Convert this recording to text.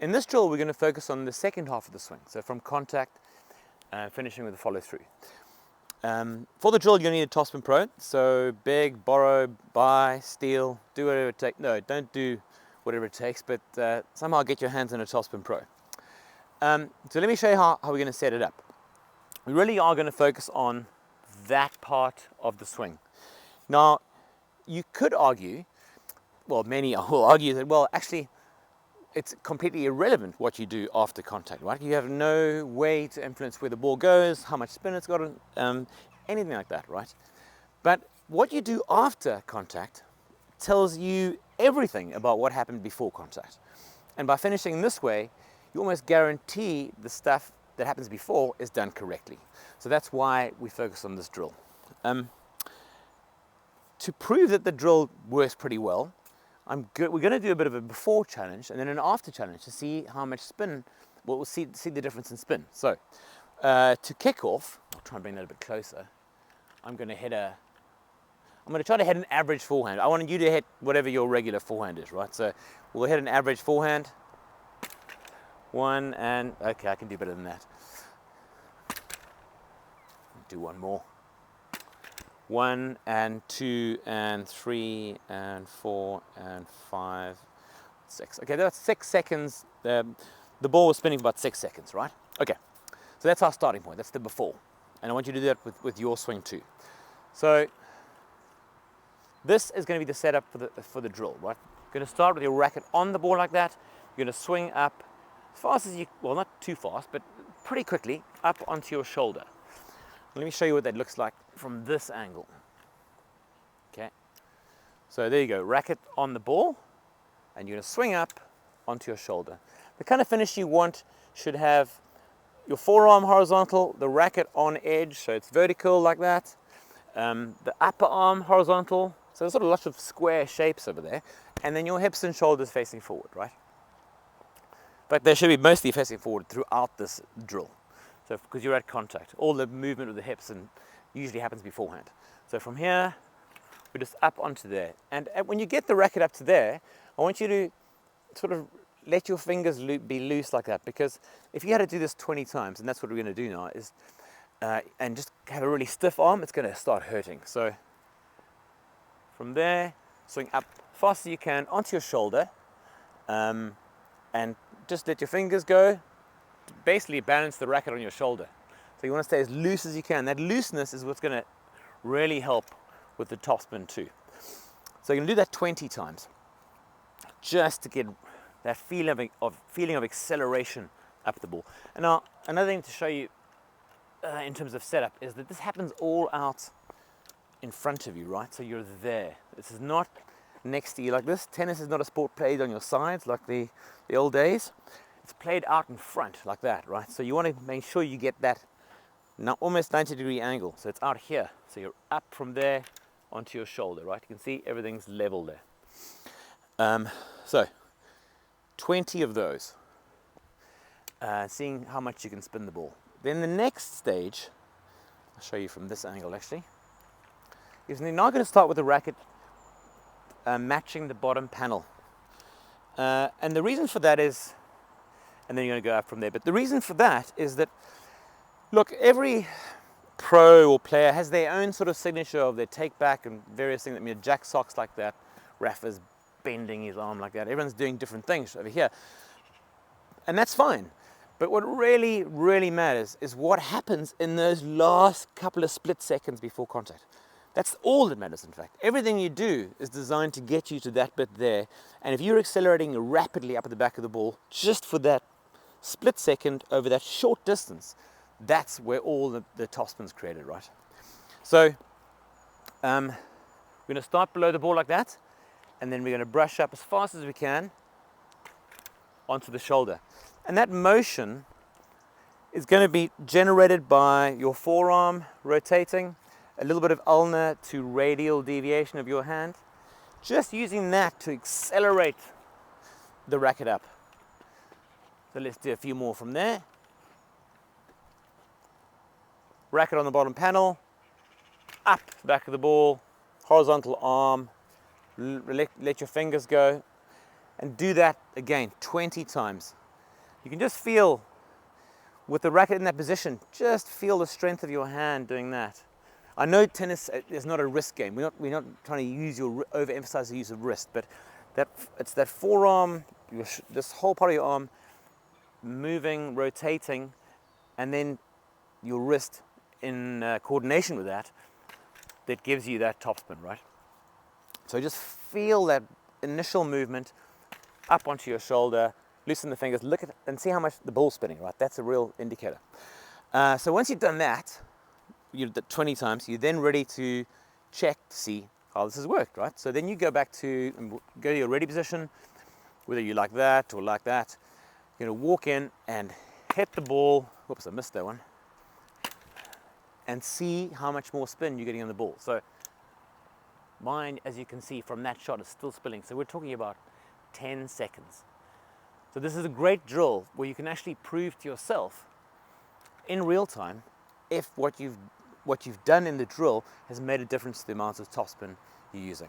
in this drill, we're going to focus on the second half of the swing. So from contact, finishing with the follow through. For the drill, you're going to need a TopspinPro. So beg, borrow, buy, steal, do whatever it takes. No, don't do whatever it takes, but somehow get your hands on a TopspinPro. So let me show you how we're going to set it up. We really are going to focus on that part of the swing. Now, you could argue, well, many will argue that, well, actually, it's completely irrelevant what you do after contact, right? You have no way to influence where the ball goes, how much spin it's got, anything like that, right? But what you do after contact tells you everything about what happened before contact. And by finishing this way, you almost guarantee the stuff that happens before is done correctly. So that's why we focus on this drill. To prove that the drill works pretty well, we're going to do a bit of a before challenge and then an after challenge to see how much spin, well, we'll see the difference in spin. So to kick off, I'll try and bring that a bit closer. I'm going to try to hit an average forehand. I want you to hit whatever your regular forehand is, right? So we'll hit an average forehand. One and, okay, I can do better than that. Do one more. 1 and 2 and 3 and 4 and 5, 6. Okay, that's 6 seconds. The ball was spinning for about 6 seconds, right? Okay, so that's our starting point. That's the before. And I want you to do that with your swing too. So this is going to be the setup for the drill, right? You're going to start with your racket on the ball like that. You're going to swing up as fast as you, well, not too fast, but pretty quickly up onto your shoulder. Let me show you what that looks like from this angle. Okay, so there you go, racket on the ball, and you're going to swing up onto your shoulder. The kind of finish you want should have your forearm horizontal, the racket on edge, so it's vertical like that, the upper arm horizontal, so there's sort of lots of square shapes over there, and then your hips and shoulders facing forward, right? But they should be mostly facing forward throughout this drill. So because you're at contact, all the movement of the hips and usually happens beforehand. So from here, we're just up onto there. And when you get the racket up to there, I want you to sort of let your fingers be loose like that, because if you had to do this 20 times, and that's what we're going to do now, is and just have a really stiff arm, it's going to start hurting. So from there, swing up fast as you can onto your shoulder, and just let your fingers go. Basically balance the racket on your shoulder. So you want to stay as loose as you can. That looseness is what's going to really help with the topspin too. So you're going to do that 20 times just to get that feeling of acceleration up the ball. And now another thing to show you in terms of setup is that this happens all out in front of you, right? So you're there. This is not next to you like this. Tennis is not a sport played on your sides like the old days. It's played out in front like that, right? So you want to make sure you get that almost 90-degree angle. So it's out here. So you're up from there onto your shoulder, right? You can see everything's level there. So 20 of those, seeing how much you can spin the ball. Then the next stage, I'll show you from this angle actually, is you're now going to start with the racket matching the bottom panel. And the reason for that is, and then you're going to go up from there. But the reason for that is that, look, every pro or player has their own sort of signature of their take back and various things. I mean, Jack Sock's like that, Rafa's bending his arm like that. Everyone's doing different things over here. And that's fine. But what really, really matters is what happens in those last couple of split seconds before contact. That's all that matters, in fact. Everything you do is designed to get you to that bit there. And if you're accelerating rapidly up at the back of the ball, just for that split second over that short distance, that's where all the topspin's created, right? So we're going to start below the ball like that, and then we're going to brush up as fast as we can onto the shoulder. And that motion is going to be generated by your forearm rotating, a little bit of ulnar to radial deviation of your hand, just using that to accelerate the racket up. So let's do a few more from there. Racket on the bottom panel, up the back of the ball, horizontal arm, let your fingers go, and do that again 20 times. You can just feel, with the racket in that position, just feel the strength of your hand doing that. I know tennis is not a wrist game. We're not trying to overemphasize the use of wrist, but it's that forearm, this whole part of your arm moving, rotating, and then your wrist in coordination with that gives you that topspin, right? So just feel that initial movement up onto your shoulder, loosen the fingers, look at and see how much the ball's spinning, right? That's a real indicator. So once you've done that, you've done 20 times, you're then ready to check to see how this has worked, right? So then you go to your ready position, whether you like that or like that. You're gonna walk in and hit the ball. Whoops, I missed that one. And see how much more spin you're getting on the ball. So mine, as you can see from that shot, is still spinning. So we're talking about 10 seconds. So this is a great drill where you can actually prove to yourself in real time if what you've done in the drill has made a difference to the amount of topspin you're using.